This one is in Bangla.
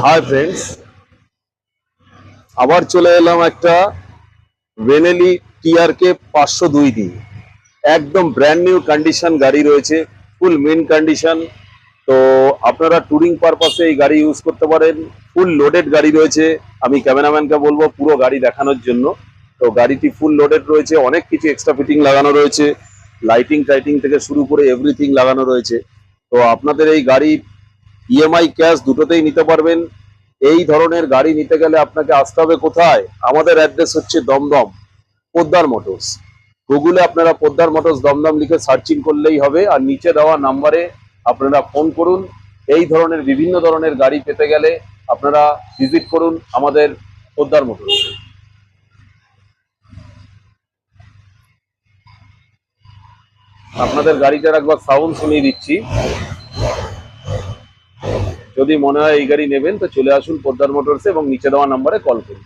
হাই ফ্রেন্ডস, আবার চলে এলাম একটা বেনেলি টিআরকে 502 দিয়ে। একদম ব্র্যান্ড নিউ কন্ডিশন গাড়ি রয়েছে, ফুল মেন কন্ডিশন। তো আপনারা ট্যুরিং পারপাসে এই গাড়ি ইউজ করতে পারেন। ফুল লোডেড গাড়ি রয়েছে। আমি ক্যামেরাম্যানকে বলবো পুরো গাড়ি দেখানোর জন্য। তো গাড়িটি ফুল লোডেড রয়েছে, অনেক কিছু এক্সট্রা ফিটিং লাগানো রয়েছে, লাইটিং টাইটিং থেকে শুরু করে এভরিথিং লাগানো রয়েছে। তো আপনাদের এই গাড়ি ইএমআই ক্যাশ দুটোতেই নিতে পারবেন। এই ধরনের গাড়ি নিতে গেলে আপনাকে আসতে হবে কোথায়? আমাদের অ্যাড্রেস হচ্ছে দমদম পোদ্দার মোটরস। গুগলে আপনারা পোদ্দার মোটরস দমদম লিখে সার্চিং করলেই হবে, আর নিচে দেওয়া নাম্বারে আপনারা ফোন করুন। এই ধরনের বিভিন্ন ধরনের গাড়ি পেতে গেলে আপনারা ভিজিট করুন আমাদের পোদ্দার মোটরস। আপনাদের গাড়িটার একবার সাউন্ড শুনিয়ে দিচ্ছি। যদি মনে হয় এই গাড়ি নেবেন তো চলে আসুন পোদ্দার মোটরসে এবং নিচে দেওয়া নাম্বারে কল করুন।